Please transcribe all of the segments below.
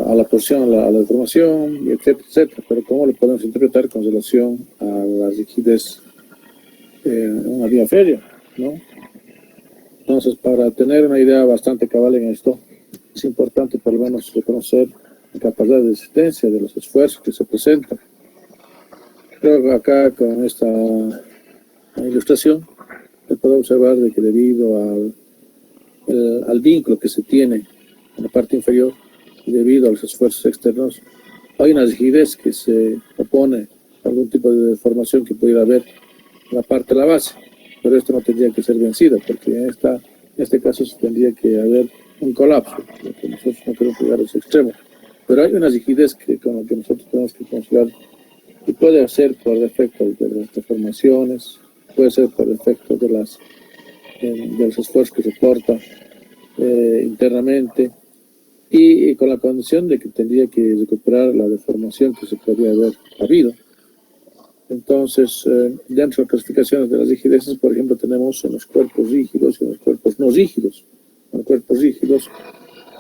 a la posición, a la deformación, etcétera, etcétera. Pero ¿cómo lo podemos interpretar con relación a la rigidez en una vía férrea, ¿no? Entonces, para tener una idea bastante cabal en esto, es importante por lo menos reconocer la capacidad de resistencia de los esfuerzos que se presentan. Creo que acá con esta ilustración se puede observar de que debido al vínculo que se tiene en la parte inferior y debido a los esfuerzos externos, hay una rigidez que se opone a algún tipo de deformación que pudiera haber en la parte de la base, pero esto no tendría que ser vencido, porque en este caso tendría que haber un colapso, lo que nosotros no queremos llegar a ese extremo. Pero hay una rigidez con la que nosotros tenemos que considerar, y puede ser por defecto de las deformaciones, puede ser por defecto de los esfuerzos que soporta internamente, y con la condición de que tendría que recuperar la deformación que se podría haber habido. Entonces, dentro de las clasificaciones de las rigideces, por ejemplo, tenemos en los cuerpos rígidos y en los cuerpos no rígidos. En los cuerpos rígidos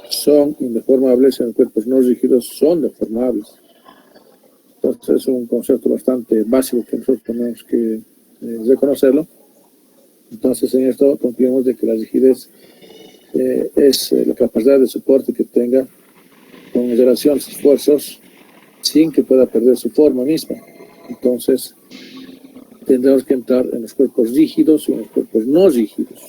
son indeformables, en los cuerpos no rígidos son deformables. Entonces, es un concepto bastante básico que nosotros tenemos que reconocerlo. Entonces, en esto concluimos de que la rigidez es la capacidad de soporte que tenga con relación a los esfuerzos sin que pueda perder su forma misma. Entonces, tendremos que entrar en los cuerpos rígidos y en los cuerpos no rígidos.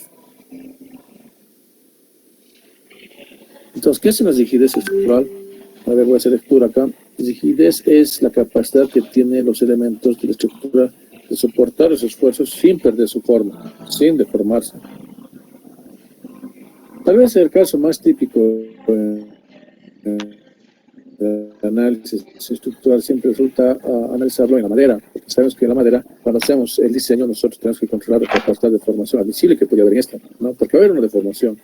Entonces, ¿qué es una rigidez estructural? A ver, voy a hacer lectura acá. Rigidez es la capacidad que tienen los elementos de la estructura de soportar los esfuerzos sin perder su forma, sin deformarse. Tal vez el caso más típico el análisis estructural siempre resulta analizarlo en la madera, porque sabemos que en la madera, cuando hacemos el diseño, nosotros tenemos que controlar la capacidad de deformación admisible que podría haber en esta, ¿no? Porque va a haber una deformación.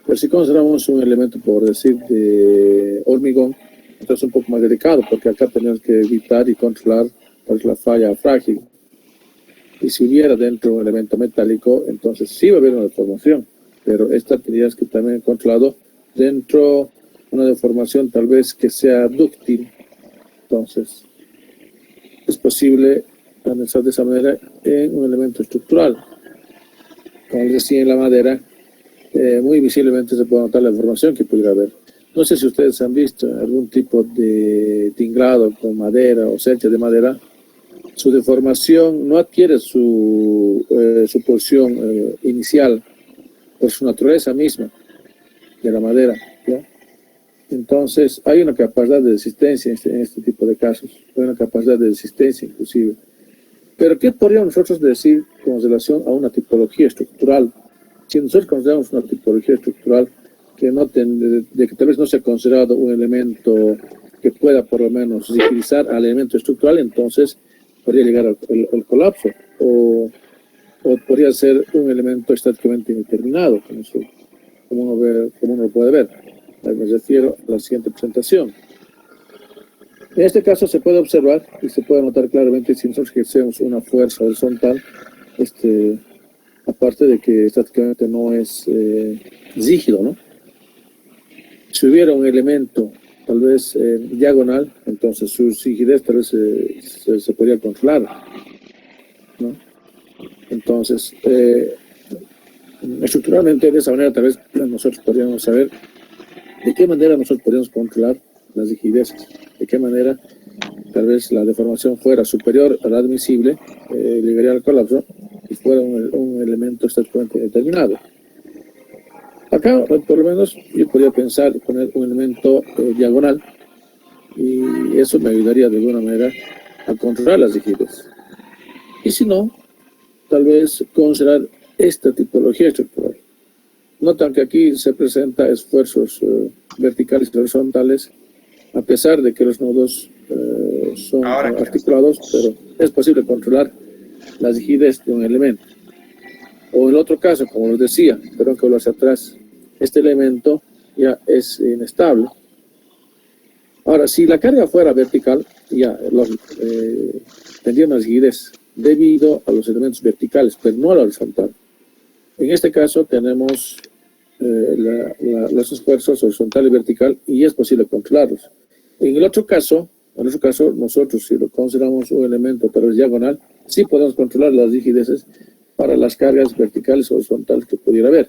Pero si consideramos un elemento, por decir, de hormigón, entonces es un poco más delicado, porque acá tenemos que evitar y controlar la falla frágil. Y si hubiera dentro un elemento metálico, entonces sí va a haber una deformación, pero esta tendrías que también controlado dentro una deformación tal vez que sea dúctil. Entonces, es posible analizar de esa manera en un elemento estructural. Como les decía, en la madera, muy visiblemente se puede notar la deformación que pudiera haber. No sé si ustedes han visto algún tipo de tinglado con madera o cercha de madera. Su deformación no adquiere su porción inicial por su naturaleza misma de la madera, ¿ya? Entonces, hay una capacidad de resistencia en este tipo de casos, hay una capacidad de resistencia inclusive. Pero, ¿qué podríamos nosotros decir con relación a una tipología estructural? Si nosotros consideramos una tipología estructural de que tal vez no sea considerado un elemento que pueda por lo menos rigidizar al elemento estructural, entonces podría llegar al colapso, o podría ser un elemento estáticamente indeterminado, como uno lo puede ver. Me refiero a la siguiente presentación. En este caso se puede observar y se puede notar claramente si nosotros ejercemos una fuerza horizontal, aparte de que estáticamente no es rígido, ¿no? Si hubiera un elemento tal vez diagonal, entonces su rigidez tal vez se podría controlar, ¿no? Entonces, estructuralmente de esa manera tal vez nosotros podríamos saber de qué manera nosotros podríamos controlar las rigideces, de qué manera tal vez la deformación fuera superior a la admisible, llegaría al colapso y fuera un elemento estáticamente determinado. Acá, por lo menos, yo podría pensar poner un elemento diagonal, y eso me ayudaría de alguna manera a controlar las rigideces. Y si no, tal vez considerar esta tipología estructural. Notan que aquí se presenta esfuerzos verticales y horizontales, a pesar de que los nodos son articulados, pero es posible controlar la rigidez de un elemento. O en otro caso, como les decía, pero que volver hacia atrás, este elemento ya es inestable. Ahora, si la carga fuera vertical, ya tendría una rigidez debido a los elementos verticales, pero no a la horizontal. En este caso tenemos los esfuerzos horizontal y vertical y es posible controlarlos. En el otro caso, nosotros si lo consideramos un elemento tal vez diagonal, sí podemos controlar las rigideces para las cargas verticales o horizontales que pudiera haber.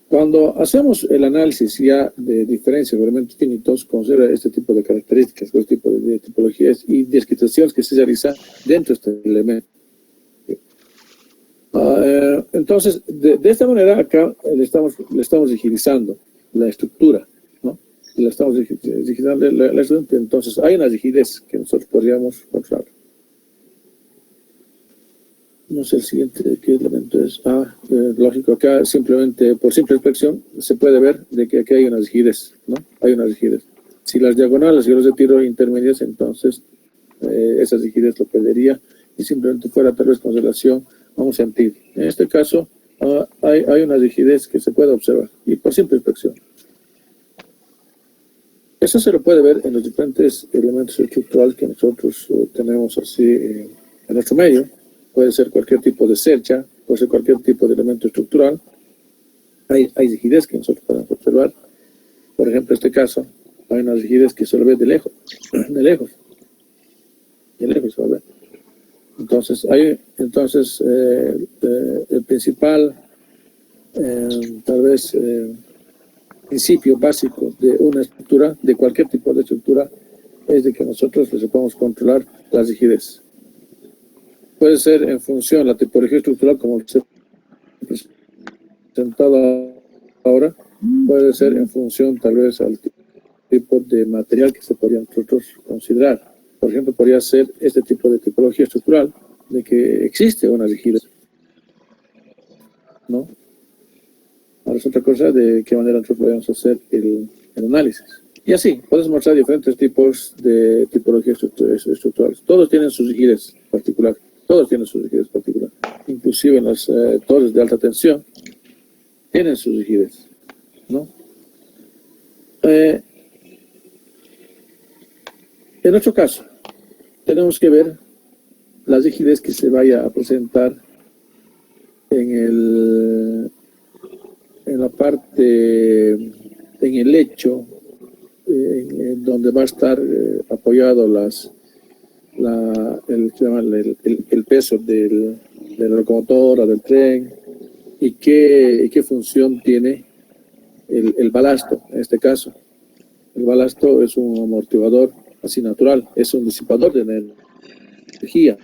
Cuando hacemos el análisis ya de diferencias de elementos finitos, considera este tipo de características, este tipo de tipologías y descripciones que se realizan dentro de este elemento. Entonces, de esta manera acá le estamos rigidizando la estructura, ¿no? Le estamos rigidizando la estructura, entonces hay una rigidez que nosotros podríamos controlar. No sé el siguiente, ¿qué elemento es? Lógico, acá simplemente, por simple expresión, se puede ver de que aquí hay una rigidez, ¿no? Hay una rigidez. Si las diagonales y los de tiro intermedias, entonces esa rigidez lo perdería y simplemente fuera tal vez con relación a un sentido. En este caso, hay una rigidez que se puede observar y por simple expresión. Eso se lo puede ver en los diferentes elementos estructurales que nosotros tenemos así en nuestro medio. Puede ser cualquier tipo de cercha, puede ser cualquier tipo de elemento estructural. Hay rigidez que nosotros podemos observar. Por ejemplo, en este caso, hay una rigidez que se lo ve de lejos. De lejos se va a ver. Entonces, el principal, tal vez, principio básico de una estructura, de cualquier tipo de estructura, es de que nosotros podamos controlar la rigidez. Puede ser en función de la tipología estructural, como se ha presentado ahora, puede ser en función tal vez al tipo de material que se podría nosotros considerar. Por ejemplo, podría ser este tipo de tipología estructural, de que existe una rigidez, ¿no? Ahora es otra cosa de qué manera nosotros podemos hacer el análisis. Y así, podemos mostrar diferentes tipos de tipologías estructurales. Todos tienen su rigidez particular. Todos tienen su rigidez particular. Inclusive en las torres de alta tensión tienen su rigidez, ¿no? En otro caso, tenemos que ver la rigidez que se vaya a presentar en la parte, en el lecho, donde va a estar apoyado el peso de la locomotora, del tren, y qué función tiene el balasto, en este caso. El balasto es un amortiguador así natural, es un disipador de energía,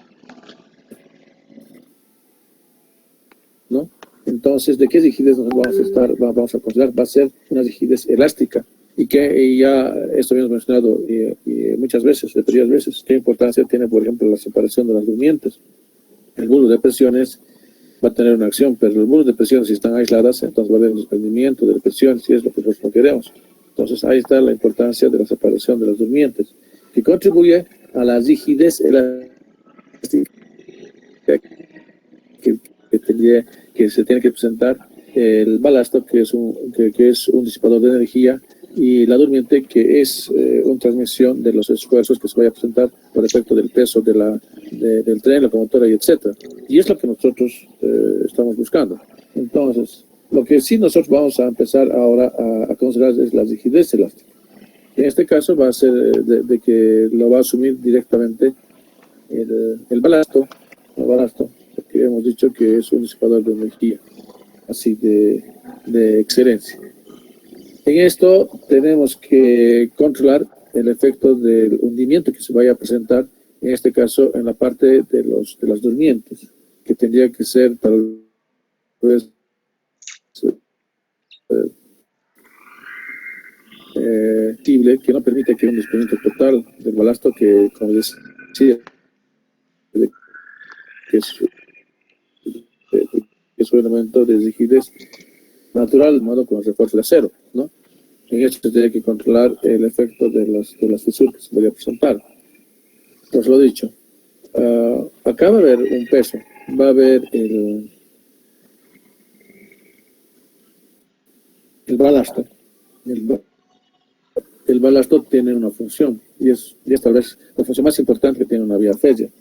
¿no? Entonces, ¿de qué rigidez nos vamos a considerar? Va a ser una rigidez elástica, y ya esto habíamos mencionado y muchas veces, repetidas veces, qué importancia tiene, por ejemplo, la separación de las durmientes. El muro de presiones va a tener una acción, pero los muros de presiones, si están aisladas, entonces va a haber un desprendimiento de presión, si es lo que nosotros no queremos. Entonces, ahí está la importancia de la separación de las durmientes, que contribuye a la rigidez elástica que se tiene que presentar el balasto, que es un disipador de energía, y la durmiente, que es una transmisión de los esfuerzos que se vaya a presentar por efecto del peso del tren, locomotora y etcétera. Y es lo que nosotros estamos buscando. Entonces, lo que sí nosotros vamos a empezar ahora a considerar es la rigidez elástica. En este caso va a ser de que lo va a asumir directamente el balasto, porque hemos dicho que es un disipador de energía, así de excelencia. En esto tenemos que controlar el efecto del hundimiento que se vaya a presentar, en este caso en la parte de las durmientes, que tendría que ser tal vez que no permite que un desprendimiento total del balasto, que como decía, que es un elemento de rigidez natural, de modo con los refuerzos de acero, ¿no? En esto se tiene que controlar el efecto de las fisuras que se podría presentar. Entonces, lo dicho, acá va a haber un peso, va a haber el balasto. El balasto tiene una función, y es tal vez la función más importante que tiene una vía férrea.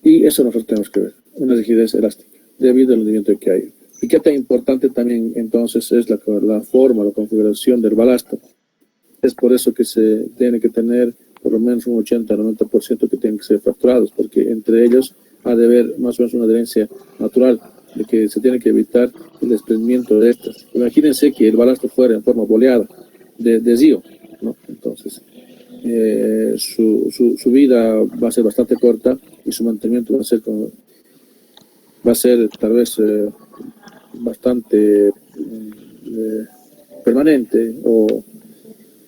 Y eso nosotros tenemos que ver, una rigidez elástica, debido al hundimiento que hay. ¿Y qué tan importante también entonces es la forma, la configuración del balasto? Es por eso que se tiene que tener por lo menos un 80-90% que tienen que ser fracturados, porque entre ellos ha de haber más o menos una adherencia natural, de que se tiene que evitar el desprendimiento de estas. Imagínense que el balasto fuera en forma boleada, de desvío, ¿no? Entonces, su vida va a ser bastante corta y su mantenimiento va a ser tal vez bastante permanente, o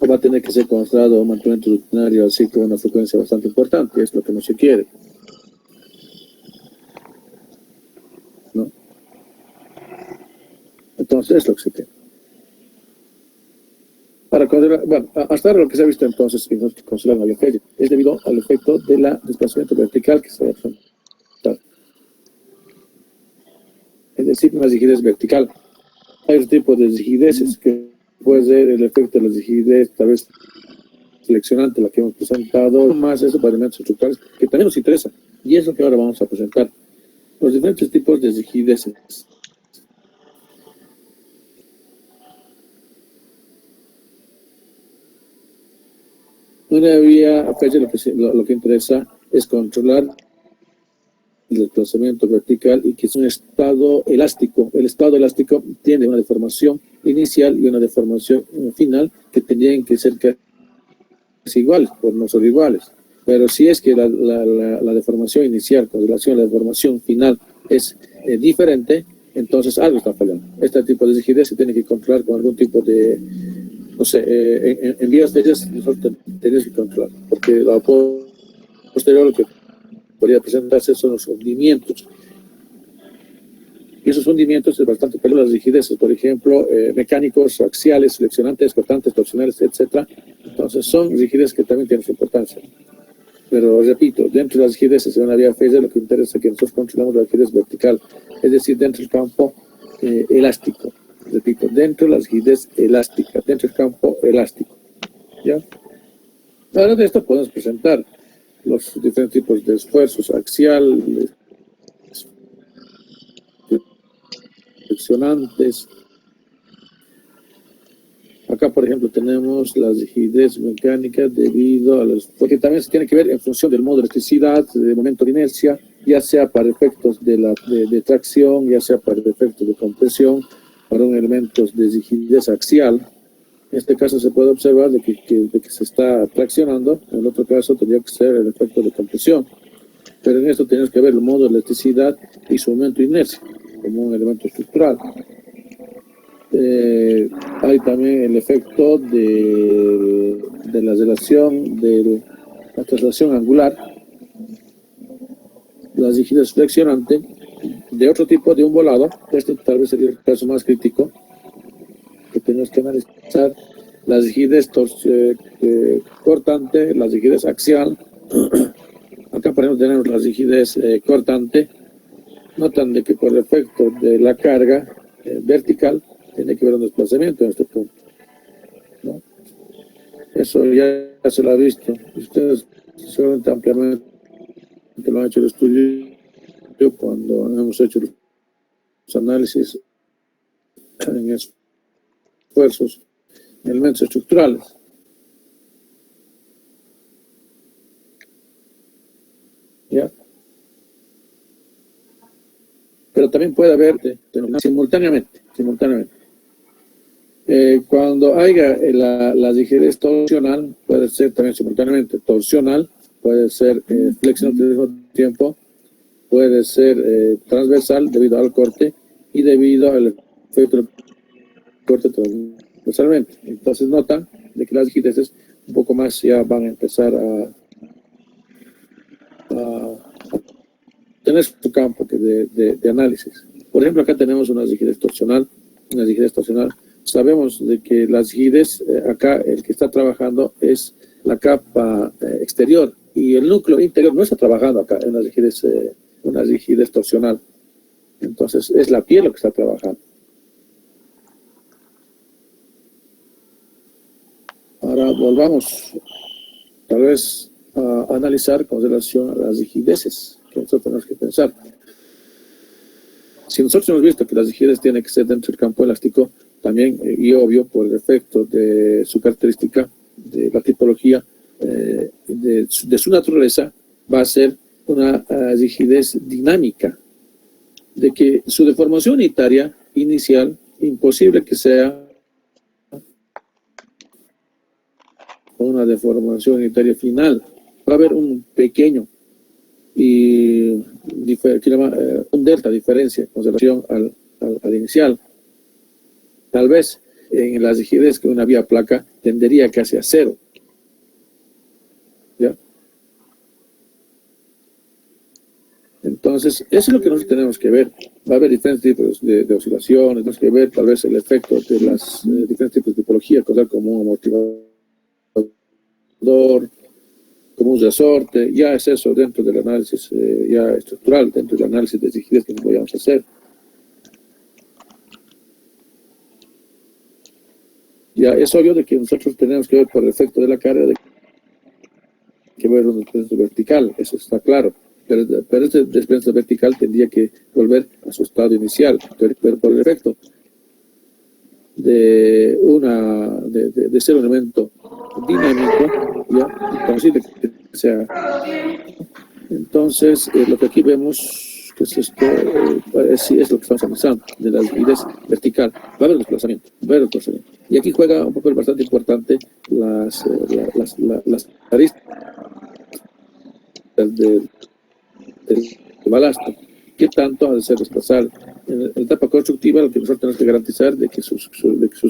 va a tener que ser constado un mantenimiento rutinario así con una frecuencia bastante importante. Es lo que no se quiere, ¿no? Entonces es lo que se quiere. Para considerar, bueno, hasta ahora lo que se ha visto entonces que no se considera la falla es debido al efecto de la desplazamiento vertical que se va a presentar. Es decir, una rigidez vertical. Hay otro tipo de rigideces que puede ser el efecto de la rigidez, tal vez seleccionante, la que hemos presentado, más eso para elementos estructurales, que también nos interesa. Y es lo que ahora vamos a presentar. Los diferentes tipos de rigideces. Una vía, lo que interesa es controlar el desplazamiento vertical y que es un estado elástico. El estado elástico tiene una deformación inicial y una deformación final que tendrían que ser casi iguales, por no ser iguales. Pero si es que la deformación inicial con relación a la deformación final es diferente, entonces algo está fallando. Este tipo de rigidez se tiene que controlar con algún tipo de, no sé, en vías de ellas nosotros tenemos que controlar, porque la posterior lo que podría presentarse son los hundimientos. Y esos hundimientos es bastante peligroso, las rigideces, por ejemplo, mecánicos, axiales, flexionantes, cortantes, torsionales, etc. Entonces son rigideces que también tienen su importancia. Pero repito, dentro de las rigideces de una vía phasor lo que interesa es que nosotros controlamos la rigidez vertical, es decir, dentro del campo elástico. Repito, dentro de la rigidez elástica, dentro del campo elástico. ¿Ya? Ahora de esto podemos presentar los diferentes tipos de esfuerzos, axial, flexionantes. Acá, por ejemplo, tenemos la rigidez mecánica debido a los... Porque también se tiene que ver en función del modo de electricidad, de momento de inercia, ya sea para efectos de tracción, ya sea para efectos de compresión, para un elemento de rigidez axial. En este caso se puede observar de que se está traccionando, en el otro caso tendría que ser el efecto de compresión. Pero en esto tenemos que ver el modo de electricidad y su momento de inercia, como un elemento estructural. Hay también el efecto de la relación, de la traslación angular, la rigidez flexionante, de otro tipo, de un volado. Este tal vez sería el caso más crítico que tenemos que analizar. La rigidez cortante, la rigidez axial. Acá, por ejemplo, tenemos la rigidez cortante. Notan de que por efecto de la carga vertical tiene que haber un desplazamiento en este punto, ¿no? Eso ya se lo ha visto. Ustedes seguramente ampliamente lo han hecho el estudio cuando hemos hecho los análisis en esfuerzos en elementos estructurales. ¿Ya? Pero también puede haber simultáneamente. Cuando haya la rigidez torsional, puede ser también simultáneamente torsional, puede ser flexional al mismo tiempo, puede ser transversal debido al corte y debido al efecto del corte transversalmente. Entonces notan de que las rigideces un poco más ya van a empezar a tener su campo de análisis. Por ejemplo, acá tenemos una rigidez torsional. Sabemos de que la rigidez, acá el que está trabajando es la capa exterior, y el núcleo interior no está trabajando acá en una rigidez torsional. Entonces es la piel lo que está trabajando. Ahora volvamos tal vez a analizar con relación a las rigideces que nosotros tenemos que pensar. Si nosotros hemos visto que las rigidez tienen que ser dentro del campo elástico, también, y obvio, por el efecto de su característica, de la tipología, de su naturaleza, va a ser una rigidez dinámica, de que su deformación unitaria inicial, imposible que sea una deformación unitaria final. Va a haber un pequeño y un delta diferencia con relación al inicial. Tal vez en la rigidez que una vía placa tendería casi a cero. ¿Ya? Entonces, eso es lo que nosotros tenemos que ver. Va a haber diferentes tipos de oscilaciones, tenemos que ver tal vez el efecto de las diferentes tipos de tipología, cosas como un amortiguador, como un resorte. Ya es eso dentro del análisis ya estructural, dentro del análisis de rigidez que vayamos a hacer. Ya es obvio de que nosotros tenemos que ver por el efecto de la carga, de que ver un desplazamiento vertical, eso está claro. Pero este desplazamiento vertical tendría que volver a su estado inicial, pero por el efecto de ser un elemento dinámico, ¿ya? Entonces, lo que aquí vemos que es esto, sí es lo que estamos analizando, de la rigidez vertical. Va a haber desplazamiento, Y aquí juega un papel bastante importante las aristas del balasto. ¿Qué tanto ha de ser desplazado? En la etapa constructiva, lo que nosotros tenemos que garantizar de que sus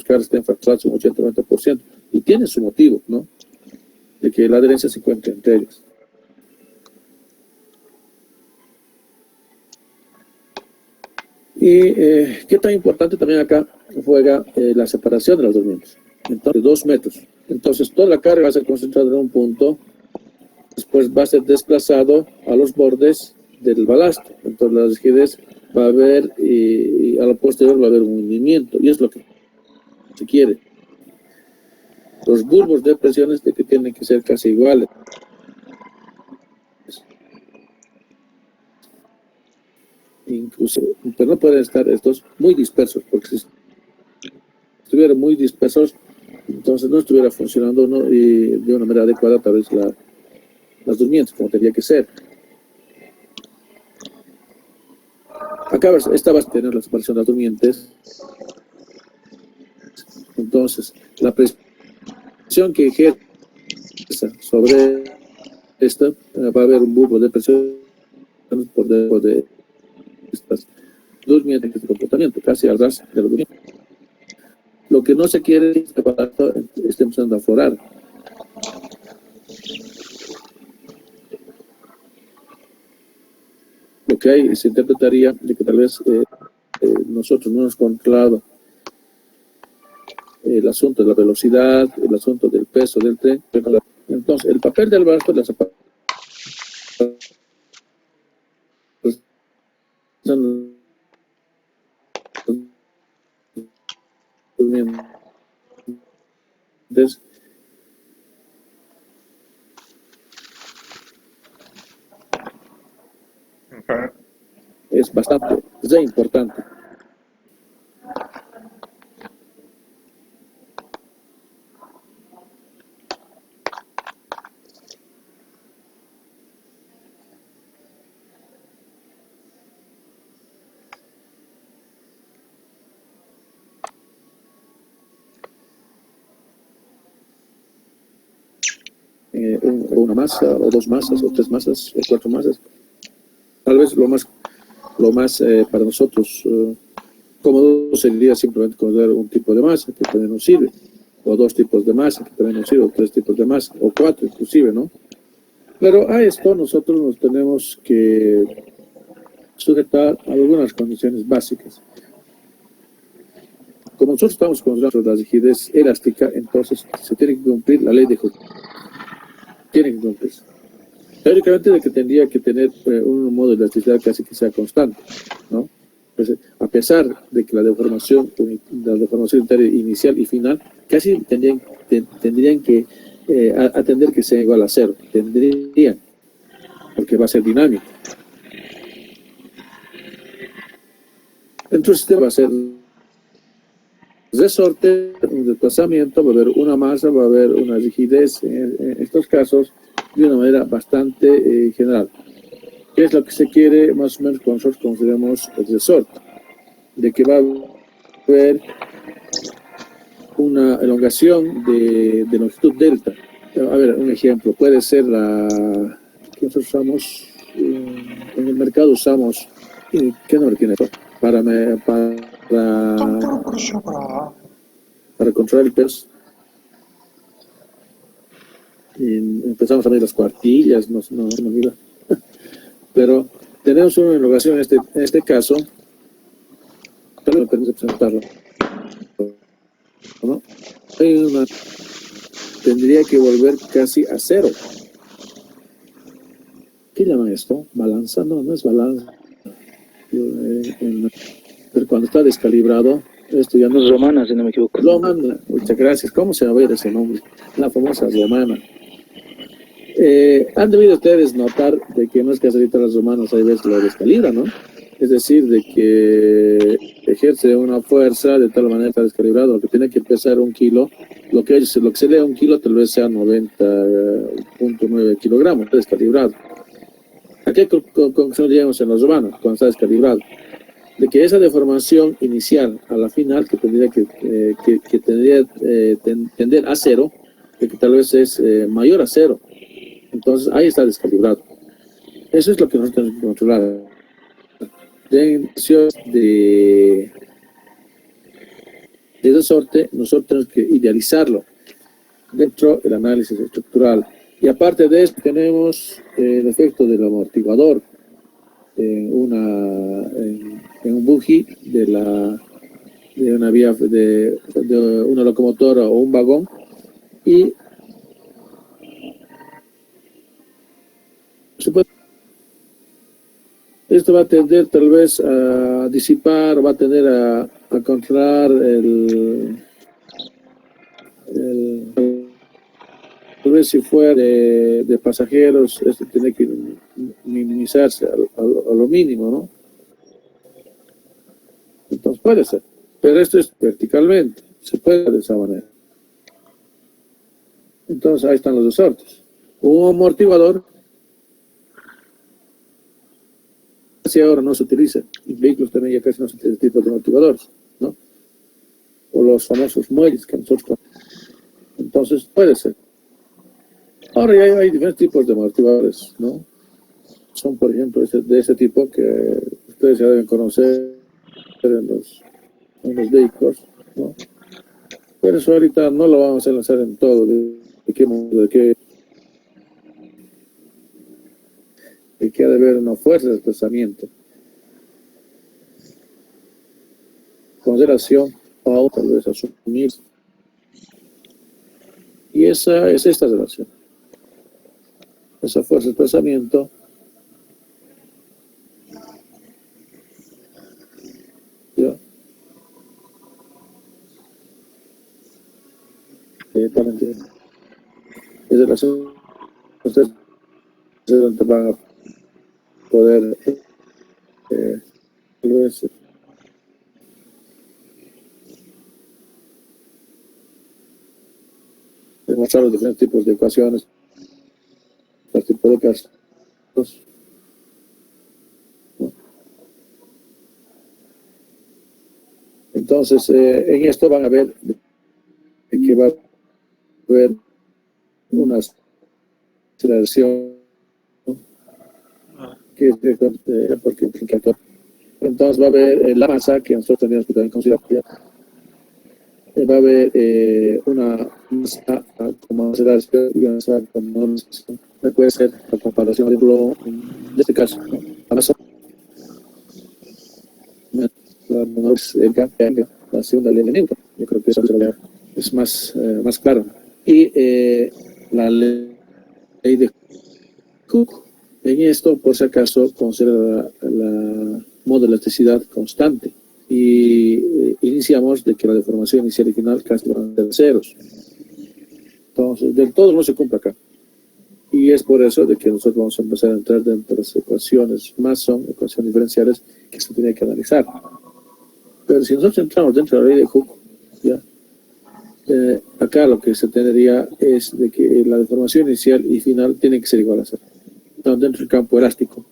cargas estén fracturadas un 80-90%. Y tiene su motivo, ¿no? De que la adherencia se encuentre entre ellas. Y qué tan importante también acá juega la separación de los dos miembros. Entonces, 2 metros. Entonces, toda la carga va a ser concentrada en un punto, después va a ser desplazado a los bordes del balasto. Entonces, la rigidez va a haber, y a lo posterior va a haber un hundimiento, y es lo que se quiere. Los bulbos de presiones de que tienen que ser casi iguales. Incluso, pero no pueden estar estos muy dispersos, porque si estuvieran muy dispersos, entonces no estuviera funcionando, ¿no? Y de una manera adecuada tal vez las durmientes, como tendría que ser. Acá esta va a tener la separación de las durmientes. Entonces, la presión que ejerza sobre esta, va a haber un bulbo de presión por debajo de estas durmientes, este comportamiento, casi al ras de los durmientes. Lo que no se quiere es que este aparato esté empezando a aflorar. Lo que hay se interpretaría de que tal vez nosotros no hemos controlado el asunto de la velocidad, el asunto del peso del tren. Entonces, el papel del balasto, las es bastante, es importante. Una masa, o 2 masas, o 3 masas, o 4 masas. Tal vez lo más para nosotros cómodo sería simplemente considerar un tipo de masa que también nos sirve, o 2 tipos de masa que también nos sirve, o 3 tipos de masa, o 4 inclusive, ¿no? Pero a esto nosotros nos tenemos que sujetar a algunas condiciones básicas. Como nosotros estamos considerando la rigidez elástica, entonces se tiene que cumplir la ley de Hooke. Tiene que cumplirse. Teóricamente de que tendría que tener un modo de elasticidad casi que sea constante, ¿no? Pues, a pesar de que la deformación unitaria inicial y final casi tendrían que atender que sea igual a cero, tendrían, porque va a ser dinámico. Dentro del sistema va a ser resorte, un desplazamiento, va a haber una masa, va a haber una rigidez en estos casos de una manera bastante general. ¿Qué es lo que se quiere más o menos cuando nosotros consideramos el resorte? De que va a haber una elongación de longitud delta. A ver, un ejemplo, puede ser la que nosotros usamos, en el mercado usamos, ¿qué nombre tiene esto? Para controlar el peso. Y empezamos a medir las cuartillas, no se me olvida. Pero tenemos una elongación en este caso, pero me permite presentarlo, ¿no? Tendría que volver casi a cero. ¿Qué llaman esto? ¿Balanza? No, no es balanza. Pero cuando está descalibrado, esto ya no es romana, si no me equivoco. Romana, muchas gracias. ¿Cómo se va a ver ese nombre? La famosa romana. Han debido ustedes notar de que no es que ahorita las romanas hay veces lo descalibran, ¿no? Es decir, de que ejerce una fuerza de tal manera que está descalibrado, que tiene que pesar 1 kilo, lo que se lee 1 kilo tal vez sea 90.9 kilogramos, está descalibrado. ¿A qué conclusión llegamos en los romanos cuando está descalibrado? De que esa deformación inicial a la final, que tendría que tender a cero, que tal vez es mayor a cero, entonces ahí está descalibrado. Eso es lo que nosotros tenemos que controlar. De resorte, nosotros tenemos que idealizarlo dentro del análisis estructural. Y aparte de eso tenemos el efecto del amortiguador en un buggy de una vía de una locomotora o un vagón, y esto va a tender tal vez a disipar, va a tender a controlar tal vez si fuera de pasajeros, esto tiene que minimizarse a lo mínimo, ¿no? Entonces puede ser, pero esto es verticalmente, se puede de esa manera. Entonces ahí están los resortes. Un amortiguador casi ahora no se utiliza, en vehículos también ya casi no se utiliza este tipo de amortiguadores, ¿no? O los famosos muelles que nosotros conocemos. Entonces puede ser. Ahora ya hay diferentes tipos de amortiguadores, ¿no? Son, por ejemplo, de ese tipo que ustedes ya deben conocer en los vehículos, ¿no? Pero eso ahorita no lo vamos a lanzar en todo, de que ha de haber una fuerza de desplazamiento, consideración, o tal vez asumir. Y esa es esta relación. Esa fuerza de desplazamiento ¿ya? Es relación ustedes van a poder tal vez demostrar los diferentes tipos de ecuaciones, los tipos de casos, ¿no? Entonces, en esto van a ver que va a haber una aceleración, ¿no? Que es porque entonces va a haber la masa que nosotros tenemos que también considerar. Va a haber una masa como aceleración y una masa como aceleración. Puede ser la comparación, por ejemplo, en este caso, ¿no? La masa la segunda ley de Newton. Yo creo que eso es más claro. Y la ley de Cook, en esto, por si acaso, considera la modelasticidad constante. Y iniciamos de que la deformación inicial y final casi van a ser ceros. Entonces, del todo no se cumple acá. Y es por eso de que nosotros vamos a empezar a entrar dentro de las ecuaciones, más son ecuaciones diferenciales que se tiene que analizar. Pero si nosotros entramos dentro de la ley de Hooke, ¿ya? Acá lo que se tendría es de que la deformación inicial y final tienen que ser igual a cero. No, dentro del campo elástico,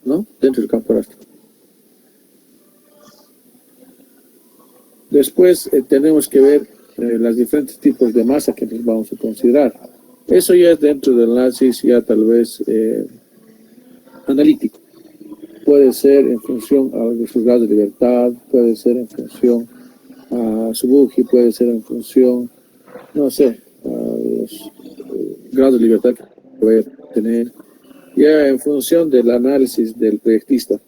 ¿no? Dentro del campo elástico. Después tenemos que ver los diferentes tipos de masa que nos vamos a considerar. Eso ya es dentro del análisis ya tal vez analítico. Puede ser en función a sus grados de libertad, puede ser en función a su Buggy, puede ser en función, no sé, a los grados de libertad que puede tener, ya en función del análisis del proyectista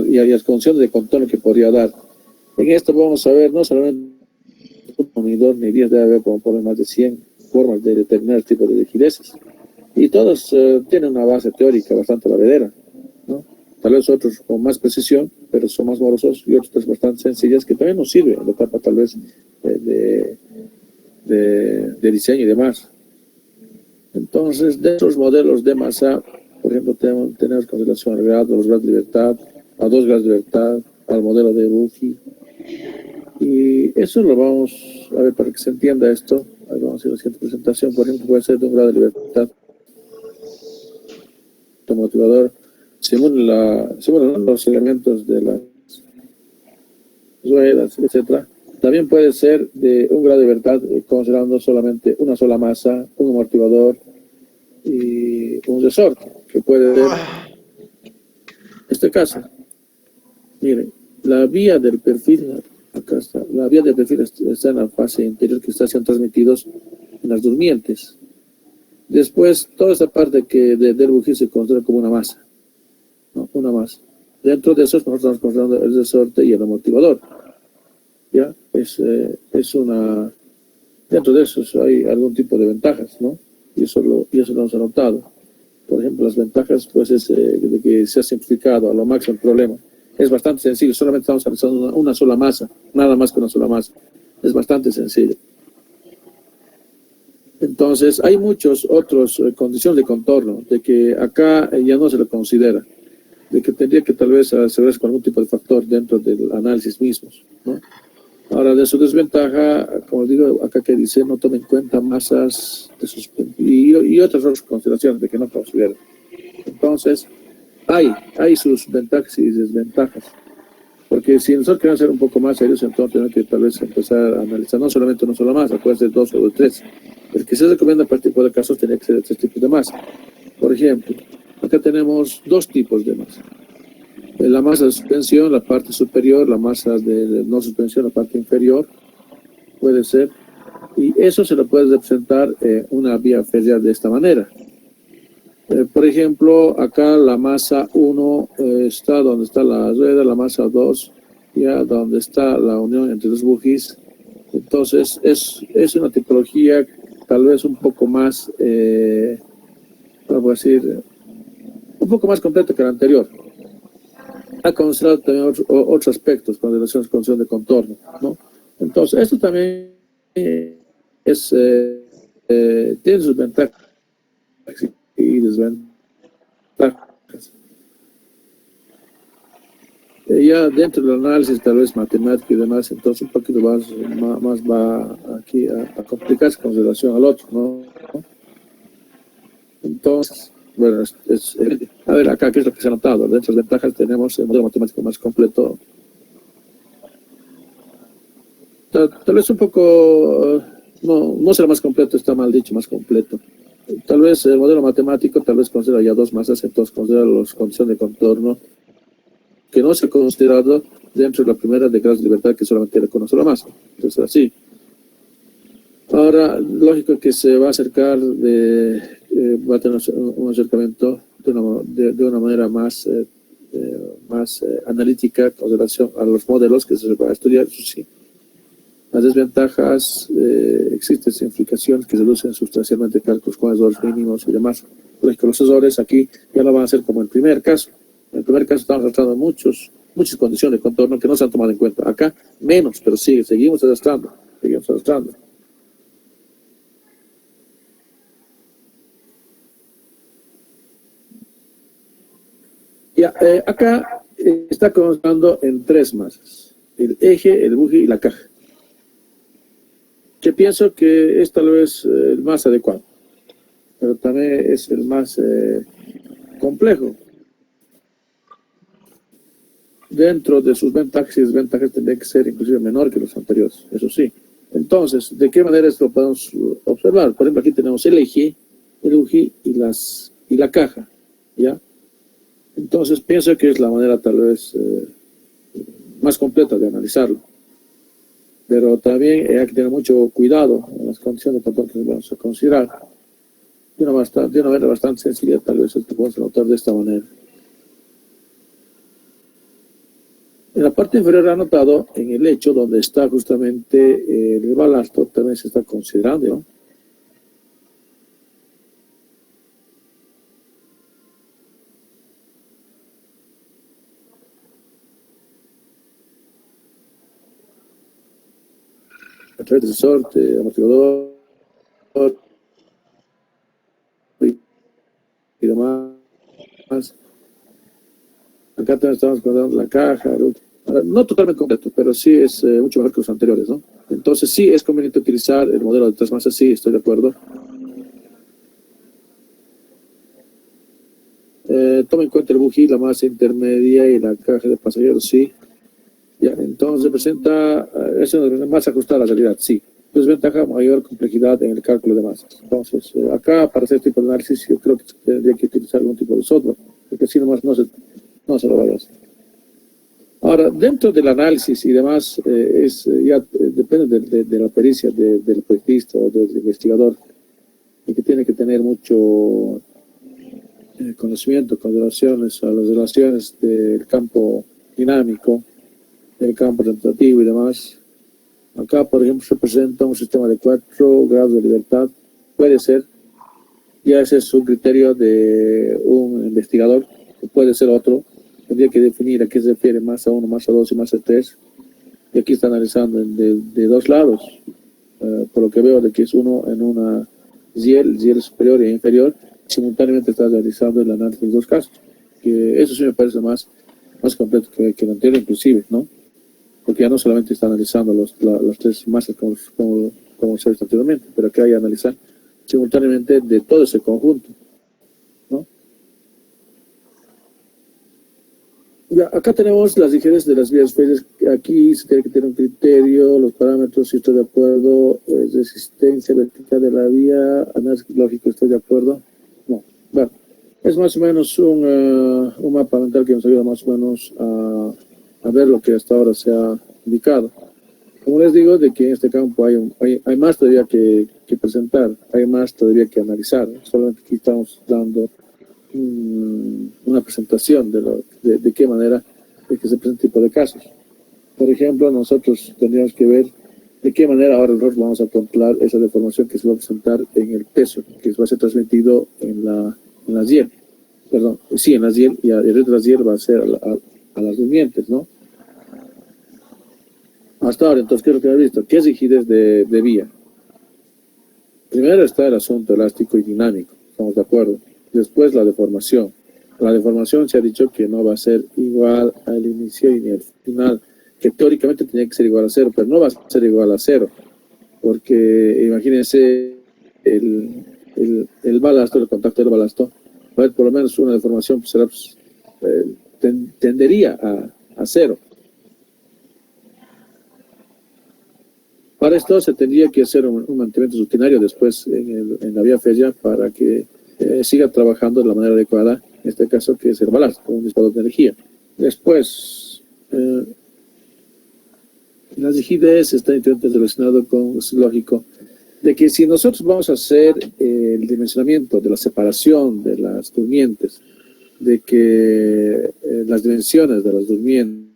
y a las condiciones de contorno que podría dar. En esto vamos a ver no solamente ni 2 ni 10, debe haber como por más de 100 formas de determinar el tipo de rigideces. Y todos tienen una base teórica bastante valedera, ¿no? Tal vez otros con más precisión, pero son más morosos, y otros bastante sencillas que también nos sirven en la etapa tal vez de diseño y demás. Entonces, de esos modelos de masa, por ejemplo, tenemos consideración al grado, los grados de libertad, a 2 grados de libertad, al modelo de Buggy. Y eso lo vamos a ver para que se entienda esto. Ahí vamos a hacer la siguiente presentación. Por ejemplo, puede ser de un grado de libertad motivador según los elementos de las ruedas, etcétera. También puede ser de un grado de libertad considerando solamente una sola masa, un amortiguador y un resorte, que puede ser este caso. Miren, la vía del perfil, acá está, la vía del perfil está en la fase interior que está siendo transmitidos en las durmientes. Después, toda esa parte que del buggy se considera como una masa, ¿no? Una masa. Dentro de eso nosotros estamos considerando el resorte y el amortiguador. ¿Ya? Es una... Dentro de eso hay algún tipo de ventajas, ¿no? Y eso lo hemos anotado. Por ejemplo, las ventajas, pues, es de que se ha simplificado a lo máximo el problema. Es bastante sencillo, solamente estamos analizando una sola masa, nada más que una sola masa. Es bastante sencillo. Entonces, hay muchos otros condiciones de contorno, de que acá ya no se lo considera, de que tendría que tal vez asegurarse con algún tipo de factor dentro del análisis mismos, ¿no? Ahora, de su desventaja, como digo, acá que dice, no tome en cuenta masas de sus, y otras consideraciones de que no considera. Entonces, hay sus ventajas y desventajas. Porque si nosotros queremos ser un poco más serios, entonces tenemos que tal vez empezar a analizar no solamente una sola masa, puede ser 2 o 3. El que se recomienda para este tipo de casos tiene que ser de 3 tipos de masa. Por ejemplo, acá tenemos 2 tipos de masa. La masa de suspensión, la parte superior, la masa de no suspensión, la parte inferior, puede ser. Y eso se lo puede representar una vía férrea de esta manera. Por ejemplo, acá la masa 1 está donde está la rueda, la masa 2 ya donde está la unión entre los buggies. Entonces es una tipología tal vez un poco más, vamos a decir, un poco más completa que la anterior. Ha considerado también otros aspectos con relación a la condición de contorno, ¿no? Entonces, esto también tiene sus ventajas y desventajas. Ya dentro del análisis tal vez matemático y demás, entonces un poquito más va aquí a complicarse con relación al otro, ¿no? Entonces, bueno, a ver acá qué es lo que se ha notado. Dentro de las ventajas tenemos el modelo matemático más completo. Tal vez un poco, no será más completo, está mal dicho, más completo. Tal vez el modelo matemático tal vez considera ya 2 masas, entonces considera las condiciones de contorno que no se ha considerado dentro de la primera de grados de libertad que solamente reconoce la masa. Entonces así. Ahora, lógico que se va a acercar va a tener un acercamiento de una manera más analítica con relación a los modelos que se va a estudiar, eso sí. Las desventajas, existen simplificaciones que reducen sustancialmente cálculos con errores mínimos y demás. Lógico, los errores aquí ya no van a ser como en el primer caso. En el primer caso estamos tratando muchas condiciones de contorno que no se han tomado en cuenta. Acá menos, pero seguimos arrastrando. Ya, acá está constando en tres masas: el eje, el buje y la caja. Que pienso que es tal vez el más adecuado, pero también es el más complejo. Dentro de sus ventajas y desventajas tendría que ser inclusive menor que los anteriores, eso sí. Entonces, ¿de qué manera esto lo podemos observar? Por ejemplo, aquí tenemos el eje, el buje y la caja, ¿ya? Entonces, pienso que es la manera tal vez más completa de analizarlo. Pero también hay que tener mucho cuidado en las condiciones que vamos a considerar. De una manera bastante sencilla, tal vez esto podemos notar de esta manera. En la parte inferior he anotado en el lecho donde está justamente el balasto, también se está considerando, ¿no? A través del sorte, amortiguador y demás. Acá también estamos contando la caja, no totalmente completo, pero sí es mucho mejor que los anteriores, ¿no? Entonces sí es conveniente utilizar el modelo de tres masas, sí, estoy de acuerdo. Toma en cuenta el buje, la masa intermedia y la caja de pasajeros, sí. Ya, entonces presenta, es una masa ajustada a la realidad, sí. Desventaja, mayor complejidad en el cálculo de masas. Entonces, acá para hacer este tipo de análisis yo creo que tendría que utilizar algún tipo de software, porque si nomás no se lo vaya a hacer. Ahora, dentro del análisis y demás, depende de la pericia del proyectista o del investigador, y que tiene que tener mucho conocimiento con relaciones a las relaciones del campo dinámico, del campo representativo y demás. Acá, por ejemplo, se presenta un sistema de 4 grados de libertad. Puede ser, ya ese es un criterio de un investigador, puede ser otro. Tendría que definir a qué se refiere masa 1, masa 2 y masa 3. Y aquí está analizando de dos lados, por lo que veo de que es uno en una YEL superior e inferior, simultáneamente está realizando el análisis de los dos casos. Que eso sí me parece más completo que el anterior inclusive, ¿no? Porque ya no solamente está analizando las tres masas como se ha visto anteriormente, pero que hay que analizar simultáneamente de todo ese conjunto, ¿no? Ya, acá tenemos las ligeras de las vías ferias. Aquí se tiene que tener un criterio, los parámetros, si estoy de acuerdo, resistencia vertical de la vía, análisis lógico, estoy de acuerdo. No, bueno, es más o menos un mapa mental que nos ayuda más o menos a ver lo que hasta ahora se ha indicado. Como les digo, de que en este campo hay más todavía que presentar, hay más todavía que analizar. Solamente aquí estamos dando una presentación de qué manera es que se presenta este tipo de casos. Por ejemplo, nosotros tendríamos que ver de qué manera ahora nosotros vamos a controlar esa deformación que se va a presentar en el peso, que va a ser transmitido en las YEL. Perdón, sí, en las YEL, y el resto de las YEL va a ser a las durmientes, ¿no? Hasta ahora, entonces, ¿qué es lo que hemos visto? ¿Qué es rigidez de vía? Primero está el asunto elástico y dinámico, estamos de acuerdo. Después la deformación. La deformación se ha dicho que no va a ser igual al inicio y ni al final, que teóricamente tenía que ser igual a cero, pero no va a ser igual a cero, porque imagínense el balasto, el contacto del balasto, va a haber por lo menos una deformación, pues, tendería a cero. Para esto se tendría que hacer un mantenimiento rutinario después en la vía férrea para que siga trabajando de la manera adecuada, en este caso que es el balasto, un disipador de energía. Después, la rigidez está directamente relacionado con, es lógico, de que si nosotros vamos a hacer el dimensionamiento de la separación de las durmientes, de que las dimensiones de las durmientes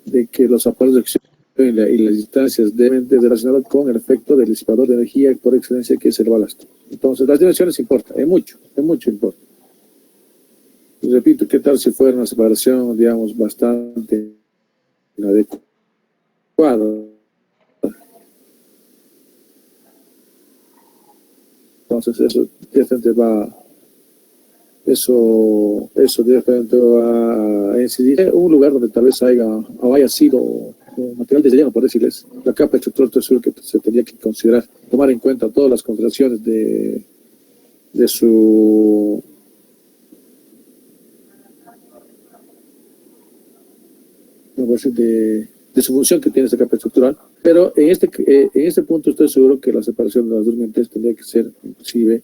de que los aparatos de acción y las distancias deben de relacionados con el efecto del disipador de energía por excelencia que es el balasto. Entonces, las dimensiones importan, es mucho importa. Y repito, ¿qué tal si fuera una separación, digamos, bastante inadecuada? Entonces, eso va eso directamente va a incidir en un lugar donde tal vez haya sido material de relleno, por decirles, la capa estructural textil que se tendría que considerar, tomar en cuenta todas las consideraciones de su de su función que tiene esta capa estructural, pero en este punto estoy seguro que la separación de las durmientes tendría que ser inclusive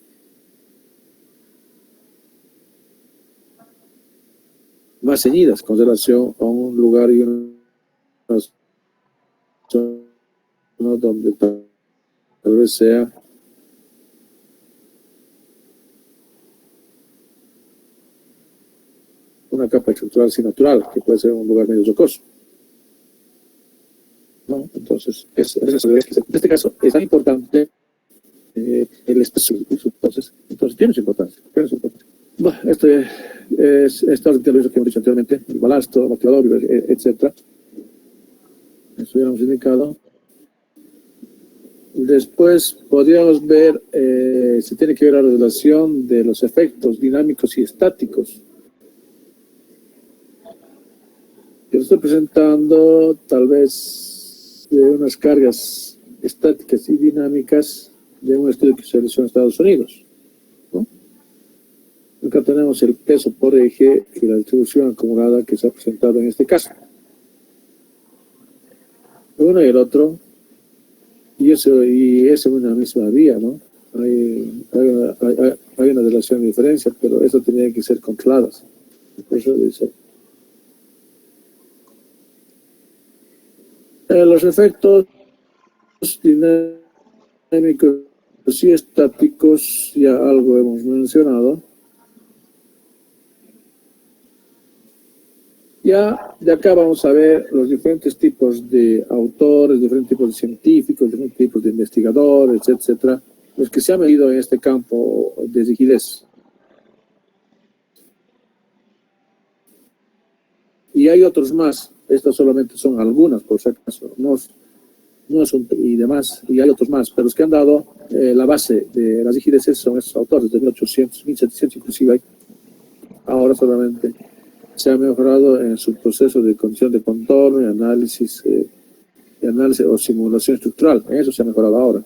más ceñidas con relación a un lugar y una zona donde tal vez sea una capa estructural así natural, que puede ser un lugar medio rocoso, ¿no? Entonces, en este caso es tan importante el espacio. Entonces tiene su importancia. Bueno, esto es lo que hemos dicho anteriormente, el balasto, el motivador, etcétera. Eso ya lo hemos indicado. Después podríamos ver si tiene que ver la relación de los efectos dinámicos y estáticos. Yo estoy presentando tal vez de unas cargas estáticas y dinámicas de un estudio que se realizó en Estados Unidos, ¿no? Acá tenemos el peso por eje y la distribución acumulada que se ha presentado en este caso. Uno y el otro, y es una misma vía, ¿no? Hay una relación de diferencia, pero eso tenía que ser controladas. Por eso dice. Los efectos dinámicos y estáticos, ya algo hemos mencionado. Ya de acá vamos a ver los diferentes tipos de autores, diferentes tipos de científicos, diferentes tipos de investigadores, etcétera, los que se han medido en este campo de rigidez. Y hay otros más, estas solamente son algunas, por si acaso, no son y demás, y hay otros más, pero los que han dado la base de las rigideces son esos autores de 1800, 1700 inclusive hay. Ahora solamente se ha mejorado en su proceso de condición de contorno y análisis o simulación estructural. Eso se ha mejorado ahora.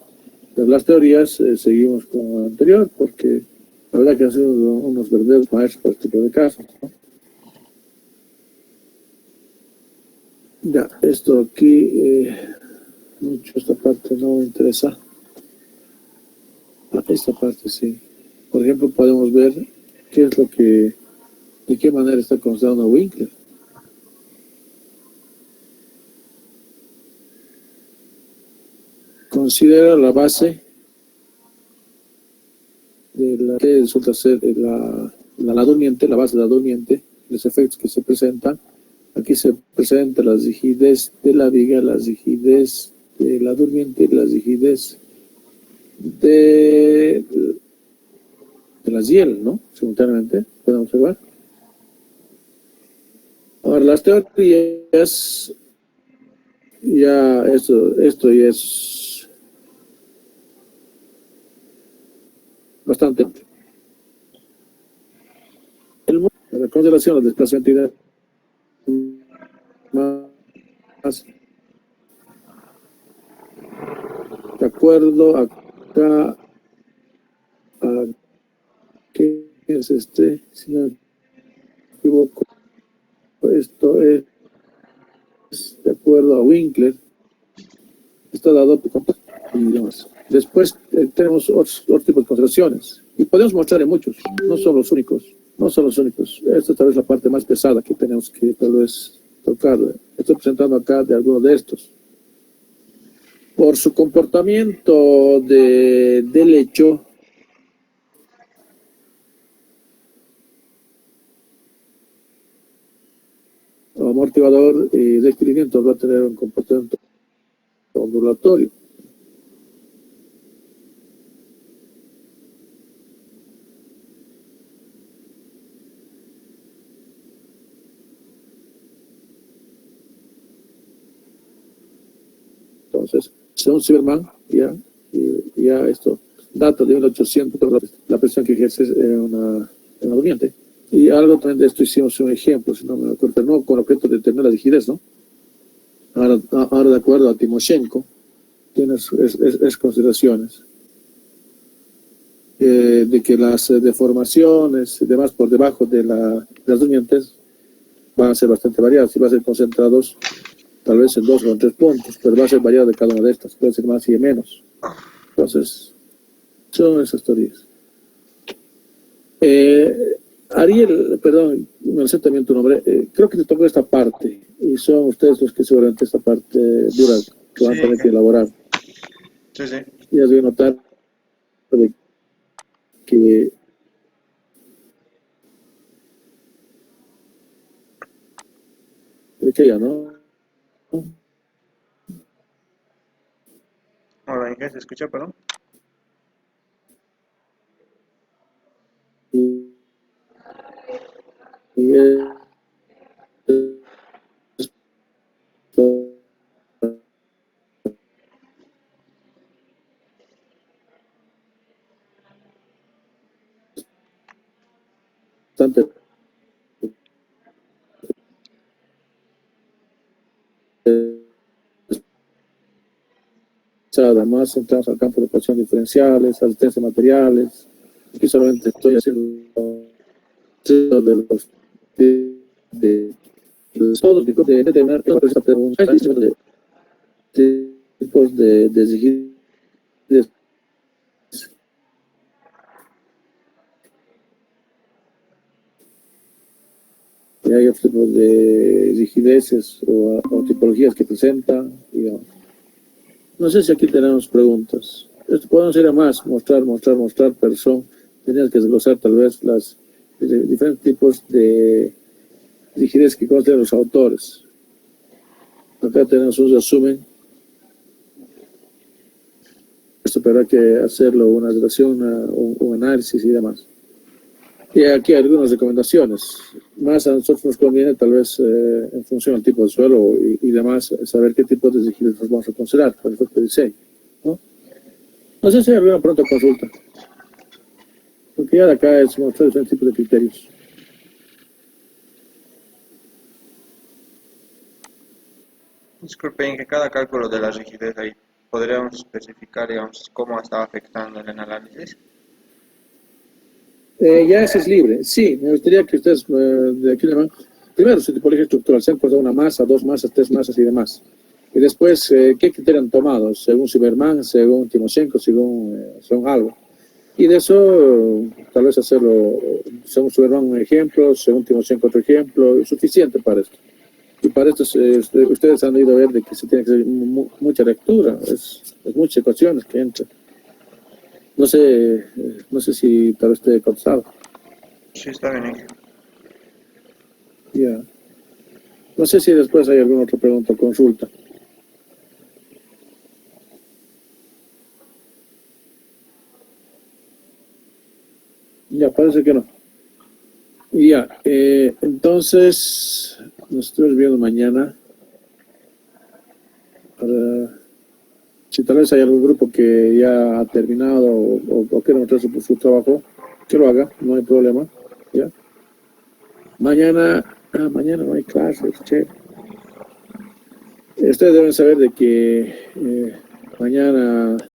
Pero las teorías seguimos con lo anterior, porque la verdad que han sido unos verdaderos maestros para este tipo de casos, ¿no? Ya, esto aquí, mucho esta parte no me interesa. Esta parte sí. Por ejemplo, podemos ver qué es lo que, de qué manera está considerando Winkler. Considera la base de la que resulta ser la durmiente, la base de la durmiente, los efectos que se presentan. Aquí se presenta la rigidez de la viga, la rigidez de la durmiente, la rigidez de la hiel, ¿no? Simultáneamente, pueden observar. Ahora, las teorías, ya esto ya es bastante. La consideración del desplazamiento más de acuerdo acá a qué es si no me equivoco, esto es de acuerdo a Winkler, está dado y demás. Después tenemos otros tipos de consideraciones y podemos mostrarle muchos, no son los únicos. Esta tal vez la parte más pesada que tenemos que tal vez tocar. Estoy presentando acá de algunos de estos. Por su comportamiento del hecho, amortiguador y requerimiento va a tener un comportamiento ondulatorio. Entonces, según Zimmermann, ya esto data de 1800, la presión que ejerce es en la durmiente. Y algo también de esto hicimos un ejemplo, si no me acuerdo, no con objeto de tener la rigidez, ¿no? Ahora de acuerdo a Timoshenko, tiene es consideraciones de que las deformaciones y demás por debajo de las durmientes van a ser bastante variadas y van a ser concentrados tal vez en 2 o en 3 puntos, pero va a ser variado de cada una de estas, puede ser más y menos. Entonces, son esas teorías. Ariel, perdón, me sé también tu nombre, creo que te tocó esta parte, y son ustedes los que seguramente esta parte dura que van a tener que elaborar. Sí, sí. Ya debo notar que ya, ¿no? Ahora, ¿en qué se escucha, perdón? Y bastante además entramos al campo de ecuaciones diferenciales, asistencia de materiales. Aquí solamente estoy haciendo de los de todos tipos de determinar esta pregunta, hay tipos de rigidez. Y hay otros tipos de rigideces o tipologías que presentan. Digamos. No sé si aquí tenemos preguntas. Esto podemos ir a más, mostrar, pero tenías que desglosar tal vez las diferentes tipos de rigidez que contienen los autores. Acá tenemos un resumen. Esto habrá que hacerlo, una relación, un análisis y demás. Y aquí hay algunas recomendaciones. Más a nosotros nos conviene, tal vez, en función del tipo de suelo y demás, saber qué tipo de rigidez nos vamos a considerar para el efecto de diseño. No sé si hay alguna pronta consulta. Porque ya de acá es mostrar diferentes tipos de criterios. Disculpe, en que cada cálculo de la rigidez ahí podríamos especificar, digamos, cómo está afectando en el análisis. Ya eso es libre. Sí, me gustaría que ustedes de aquí le van. Primero, su tipología estructural, se han puesto una masa, 2 masas, 3 masas y demás. Y después, ¿qué criterio han tomado? Según Zimmermann, según Timoshenko, según algo. Y de eso, tal vez hacerlo, según Zimmermann un ejemplo, según Timoshenko otro ejemplo, es suficiente para esto. Y para esto, ustedes han ido a ver de que se tiene que hacer mucha lectura, es muchas ecuaciones que entran. No sé si tal vez esté cansado. Sí, está bien. Ya. No sé si después hay alguna otra pregunta o consulta. Ya, parece que no. Ya, entonces nos estamos viendo mañana. Si tal vez hay algún grupo que ya ha terminado o quiere mostrar su trabajo, que lo haga, no hay problema. ¿Ya? Mañana no hay clases, che. Ustedes deben saber de que mañana